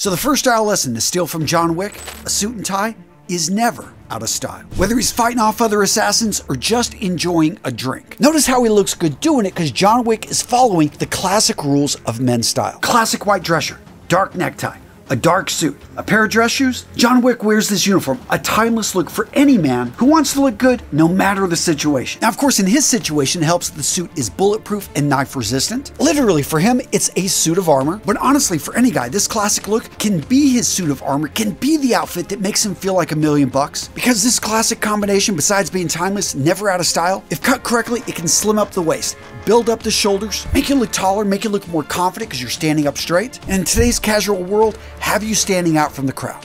So the first style lesson to steal from John Wick, a suit and tie is never out of style. Whether he's fighting off other assassins or just enjoying a drink. Notice how he looks good doing it because John Wick is following the classic rules of men's style. Classic white dress shirt, dark necktie, a dark suit, a pair of dress shoes. John Wick wears this uniform, a timeless look for any man who wants to look good no matter the situation. Now, of course, in his situation, it helps that the suit is bulletproof and knife resistant. Literally, for him, it's a suit of armor. But honestly, for any guy, this classic look can be his suit of armor, can be the outfit that makes him feel like $1,000,000. Because this classic combination, besides being timeless, never out of style, if cut correctly, it can slim up the waist, build up the shoulders, make you look taller, make you look more confident because you're standing up straight. And in today's casual world, have you standing out from the crowd.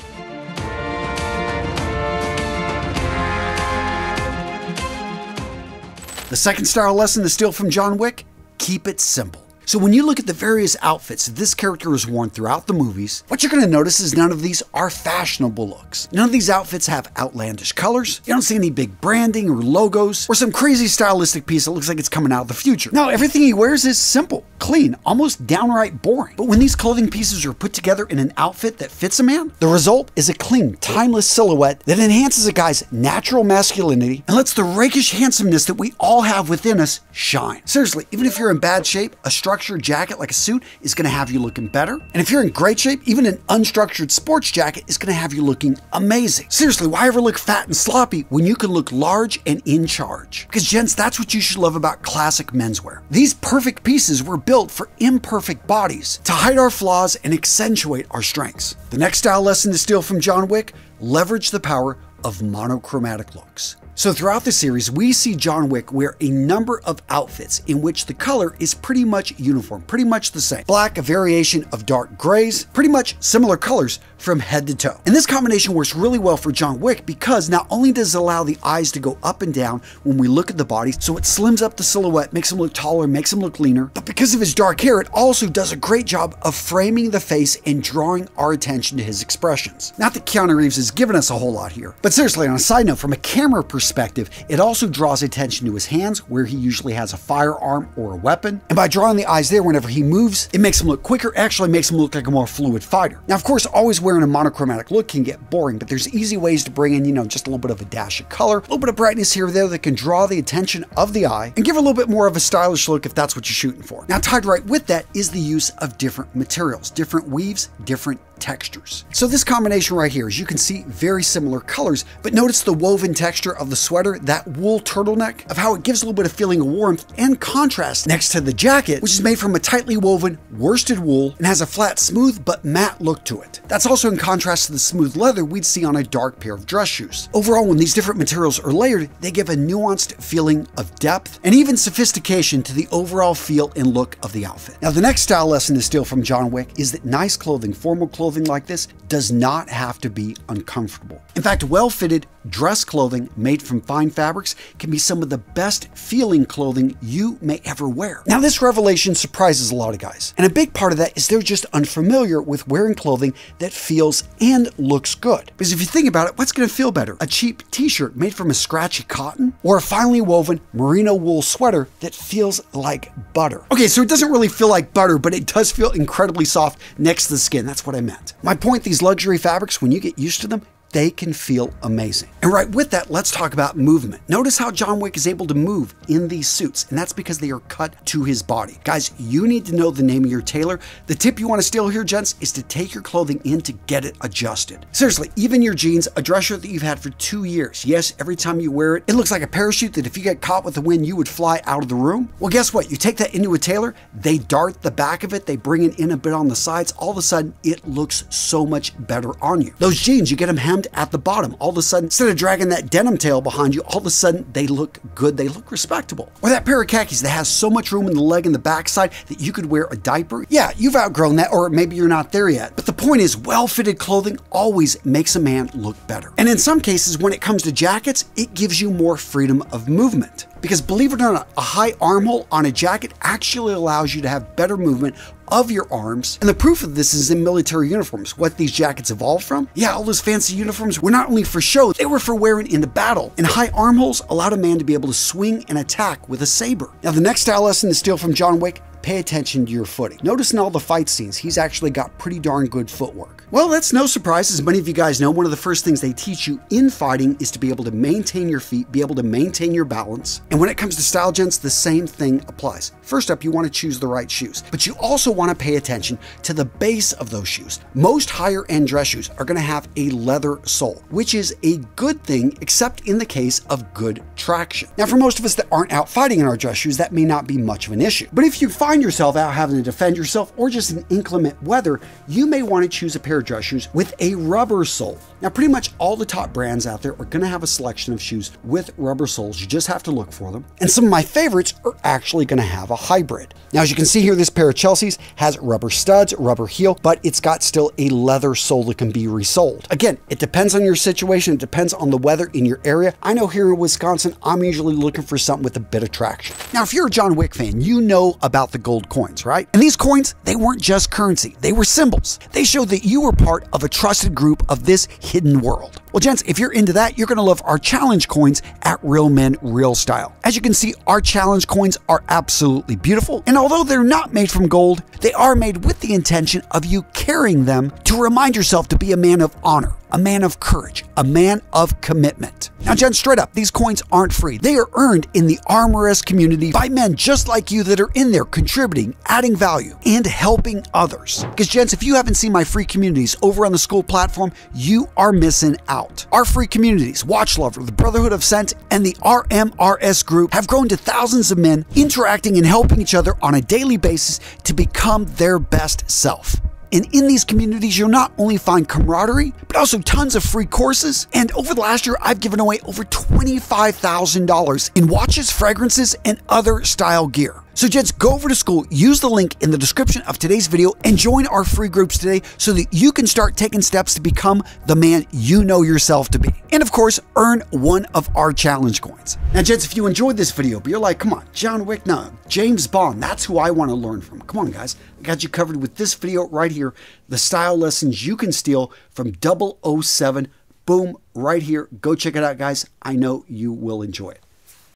The second style lesson to steal from John Wick, keep it simple. So when you look at the various outfits this character has worn throughout the movies, what you're going to notice is none of these are fashionable looks. None of these outfits have outlandish colors. You don't see any big branding or logos or some crazy stylistic piece that looks like it's coming out of the future. No, everything he wears is simple, clean, almost downright boring. But when these clothing pieces are put together in an outfit that fits a man, the result is a clean, timeless silhouette that enhances a guy's natural masculinity and lets the rakish handsomeness that we all have within us shine. Seriously, even if you're in bad shape, a structured jacket like a suit is going to have you looking better. And if you're in great shape, even an unstructured sports jacket is going to have you looking amazing. Seriously, why ever look fat and sloppy when you can look large and in charge? Because gents, that's what you should love about classic menswear. These perfect pieces were built for imperfect bodies to hide our flaws and accentuate our strengths. The next style lesson to steal from John Wick, leverage the power of monochromatic looks. So throughout the series, we see John Wick wear a number of outfits in which the color is pretty much uniform, pretty much the same. Black, a variation of dark grays, pretty much similar colors from head to toe. And this combination works really well for John Wick because not only does it allow the eyes to go up and down when we look at the body, so it slims up the silhouette, makes him look taller, makes him look leaner, but because of his dark hair, it also does a great job of framing the face and drawing our attention to his expressions. Not that Keanu Reeves has given us a whole lot here, but seriously, on a side note, from a camera perspective, it also draws attention to his hands where he usually has a firearm or a weapon. And by drawing the eyes there whenever he moves, it makes him look quicker, actually makes him look like a more fluid fighter. Now, of course, always wearing a monochromatic look can get boring, but there's easy ways to bring in, just a little bit of a dash of color, a little bit of brightness here or there that can draw the attention of the eye and give a little bit more of a stylish look if that's what you're shooting for. Now, tied right with that is the use of different materials, different weaves, different textures. So this combination right here, as you can see, very similar colors, but notice the woven texture of the sweater, that wool turtleneck, of how it gives a little bit of feeling of warmth and contrast next to the jacket, which is made from a tightly woven worsted wool and has a flat, smooth, but matte look to it. That's also in contrast to the smooth leather we'd see on a dark pair of dress shoes. Overall, when these different materials are layered, they give a nuanced feeling of depth and even sophistication to the overall feel and look of the outfit. Now, the next style lesson to steal from John Wick is that nice clothing, formal clothing like this, does not have to be uncomfortable. In fact, well-fitted dress clothing made from fine fabrics can be some of the best feeling clothing you may ever wear. Now, this revelation surprises a lot of guys, and a big part of that is they're just unfamiliar with wearing clothing that feels and looks good. Because if you think about it, what's going to feel better? A cheap t-shirt made from a scratchy cotton, or a finely woven merino wool sweater that feels like butter? Okay, so it doesn't really feel like butter, but it does feel incredibly soft next to the skin. That's what I meant. My point, these luxury fabrics, when you get used to them, they can feel amazing. And right with that, let's talk about movement. Notice how John Wick is able to move in these suits, and that's because they are cut to his body. Guys, you need to know the name of your tailor. The tip you want to steal here, gents, is to take your clothing in to get it adjusted. Seriously, even your jeans, a dress shirt that you've had for 2 years. Yes, every time you wear it, it looks like a parachute that if you get caught with the wind, you would fly out of the room. Well, guess what? You take that into a tailor, they dart the back of it, they bring it in a bit on the sides. All of a sudden, it looks so much better on you. Those jeans, you get them hemmed at the bottom. All of a sudden, instead of dragging that denim tail behind you, all of a sudden they look good, they look respectable. Or that pair of khakis that has so much room in the leg and the backside that you could wear a diaper. Yeah, you've outgrown that, or maybe you're not there yet. But the point is, well-fitted clothing always makes a man look better. And in some cases, when it comes to jackets, it gives you more freedom of movement. Because believe it or not, a high armhole on a jacket actually allows you to have better movement of your arms. And the proof of this is in military uniforms. What these jackets evolved from? Yeah, all those fancy uniforms were not only for show, they were for wearing into battle. And high armholes allowed a man to be able to swing and attack with a saber. Now, the next style lesson to steal from John Wick, pay attention to your footing. Notice in all the fight scenes, he's actually got pretty darn good footwork. Well, that's no surprise. As many of you guys know, one of the first things they teach you in fighting is to be able to maintain your feet, be able to maintain your balance. And when it comes to style, gents, the same thing applies. First up, you want to choose the right shoes, but you also want to pay attention to the base of those shoes. Most higher end dress shoes are going to have a leather sole, which is a good thing, except in the case of good traction. Now, for most of us that aren't out fighting in our dress shoes, that may not be much of an issue. But if you find yourself out having to defend yourself or just in inclement weather, you may want to choose a pair of dress shoes with a rubber sole. Now, pretty much all the top brands out there are going to have a selection of shoes with rubber soles. You just have to look for them. And some of my favorites are actually going to have a hybrid. Now, as you can see here, this pair of Chelsea's has rubber studs, rubber heel, but it's got still a leather sole that can be resoled. Again, it depends on your situation. It depends on the weather in your area. I know here in Wisconsin, I'm usually looking for something with a bit of traction. Now, if you're a John Wick fan, you know about the gold coins, right? And these coins, they weren't just currency. They were symbols. They showed that you were part of a trusted group of this hidden world. Well, gents, if you're into that, you're going to love our challenge coins at Real Men Real Style. As you can see, our challenge coins are absolutely beautiful. And although they're not made from gold, they are made with the intention of you carrying them to remind yourself to be a man of honor, a man of courage, a man of commitment. Now, gents, straight up, these coins aren't free. They are earned in the Armorist community by men just like you that are in there contributing, adding value, and helping others. Because, gents, if you haven't seen my free communities over on the school platform, you are missing out. Our free communities, Watch Lover, the Brotherhood of Scent, and the RMRS group have grown to thousands of men interacting and helping each other on a daily basis to become their best self. And in these communities, you'll not only find camaraderie, but also tons of free courses. And over the last year, I've given away over $25,000 in watches, fragrances, and other style gear. So, gents, go over to school, use the link in the description of today's video, and join our free groups today so that you can start taking steps to become the man you know yourself to be. And of course, earn one of our challenge coins. Now, gents, if you enjoyed this video, but you're like, come on, John Wick, no, James Bond, that's who I want to learn from. Come on, guys. I got you covered with this video right here, the style lessons you can steal from 007. Boom, right here. Go check it out, guys. I know you will enjoy it.